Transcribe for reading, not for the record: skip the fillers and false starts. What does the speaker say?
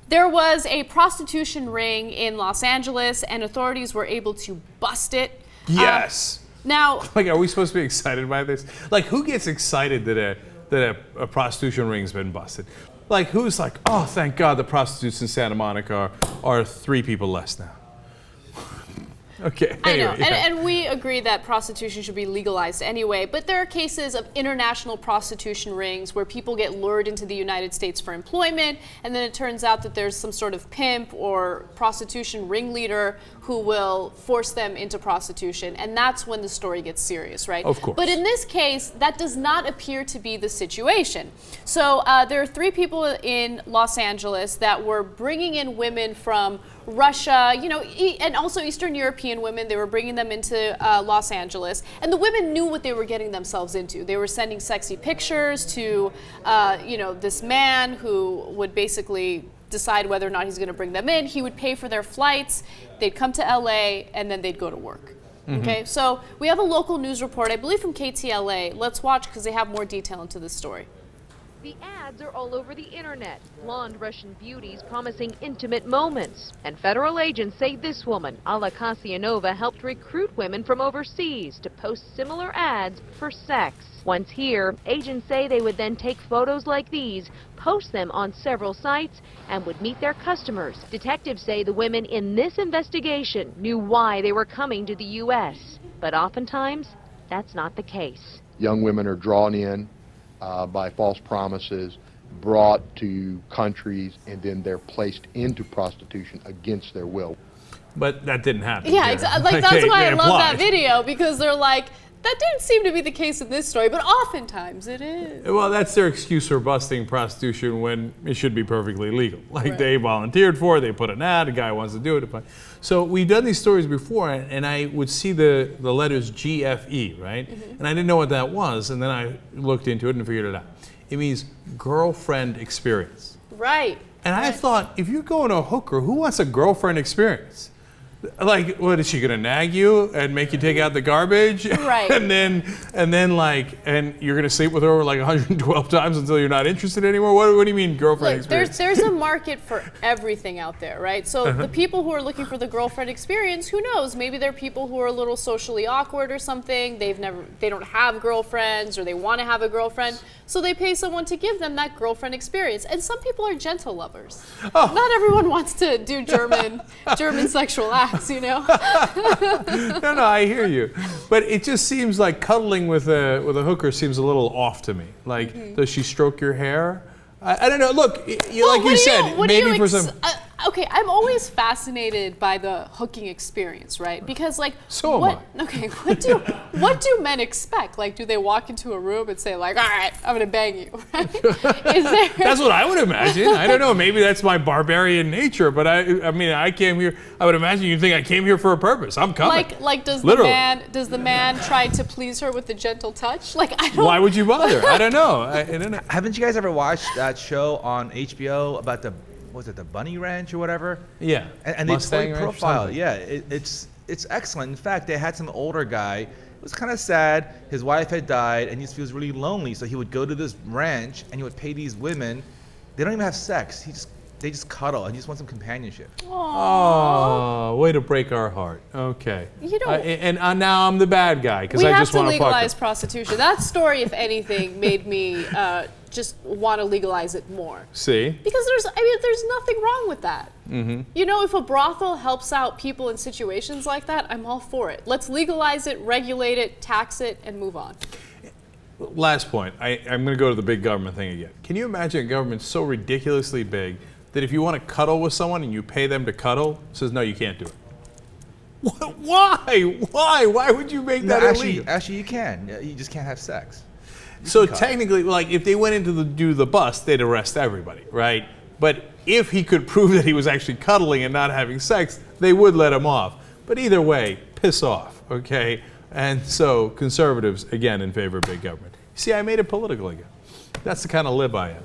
There was a prostitution ring in Los Angeles, and authorities were able to bust it. Yes. Now, like, are we supposed to be excited by this? Like, who gets excited that a prostitution ring's been busted? Like, who's like, oh, thank God the prostitutes in Santa Monica are 3 people less now. Okay. Anyway, I know, yeah. and we agree that prostitution should be legalized anyway, but there are cases of international prostitution rings where people get lured into the United States for employment, and then it turns out that there's some sort of pimp or prostitution ringleader who will force them into prostitution, and that's when the story gets serious, right? Of course. But in this case, that does not appear to be the situation. So there are 3 people in Los Angeles that were bringing in women from Russia, you know, and also Eastern European women. They were bringing them into Los Angeles, and the women knew what they were getting themselves into. They were sending sexy pictures to, you know, this man who would basically decide whether or not he's going to bring them in. He would pay for their flights. They'd come to LA, and then they'd go to work. Okay, so we have a local news report, I believe from KTLA. Let's watch because they have more detail into this story. The ads are all over the internet. Blonde Russian beauties promising intimate moments. And federal agents say this woman, Alla Kasianova, helped recruit women from overseas to post similar ads for sex. Once here, agents say they would then take photos like these, post them on several sites, and would meet their customers. Detectives say the women in this investigation knew why they were coming to the U.S. But oftentimes, that's not the case. Young women are drawn in by false promises, brought to countries, and then they're placed into prostitution against their will. But that didn't happen. Yeah, exactly. Like, that's why I love that video, because they're like, that didn't seem to be the case in this story, but oftentimes it is. Well, that's their excuse for busting prostitution when it should be perfectly legal. Like, Right. They volunteered for it, they put an ad, a guy wants to do it. So we've done these stories before, and I would see the letters GFE, right? And I didn't know what that was, and then I looked into it and figured it out. It means girlfriend experience. Right. And I thought, if you're going to a hooker, who wants a girlfriend experience? Like, what, is she gonna nag you and make you take out the garbage? Right. and then you're gonna sleep with her like 112 times until you're not interested anymore? What do you mean girlfriend Look, experience? there's a market for everything out there, right? So the people who are looking for the girlfriend experience, who knows? Maybe they're people who are a little socially awkward or something. They don't have girlfriends, or they want to have a girlfriend, so they pay someone to give them that girlfriend experience. And some people are gentle lovers. Oh. Not everyone wants to do German sexual acts, you know? No, I hear you. But it just seems like cuddling with a hooker seems a little off to me. Like, does she stroke your hair? I don't know. Look, like you said, maybe for some. Okay, I'm always fascinated by the hooking experience, right? Because, like, So am I. Okay, what do men expect? Like, do they walk into a room and say, like, all right, I'm gonna bang you? Right? That's what I would imagine. I don't know. Maybe that's my barbarian nature. But I mean, I came here. I would imagine you think I came here for a purpose. I'm coming. Like does Literally. the man try to please her with a gentle touch? Like, I don't. Why would you bother? I don't know. I don't know. Haven't you guys ever watched that show on HBO about the Bunny Ranch or whatever? Yeah. And they Mustang fully Ranch, profile. something. Yeah, it's excellent. In fact, they had some older guy. It was kind of sad. His wife had died, and he just feels really lonely. So he would go to this ranch, and he would pay these women. They don't even have sex. They just cuddle, and he just wants some companionship. Oh, way to break our heart. Okay. You know- and now I'm the bad guy because We I have just to want to fuck legalize her. prostitution. That story, if anything, made me just want to legalize it more. See? Because there's nothing wrong with that. You know, if a brothel helps out people in situations like that, I'm all for it. Let's legalize it, regulate it, tax it, and move on. Last point. I'm going to go to the big government thing again. Can you imagine a government so ridiculously big that if you want to cuddle with someone and you pay them to cuddle, it says, no, you can't do it? Why? Why would you make that illegal? Actually, you can. You just can't have sex. So technically, like, if they went into do the bust, they'd arrest everybody, right? But if he could prove that he was actually cuddling and not having sex, they would let him off. But either way, piss off, okay? And so conservatives, again, in favor of big government. See, I made it political again. That's the kind of lib I am.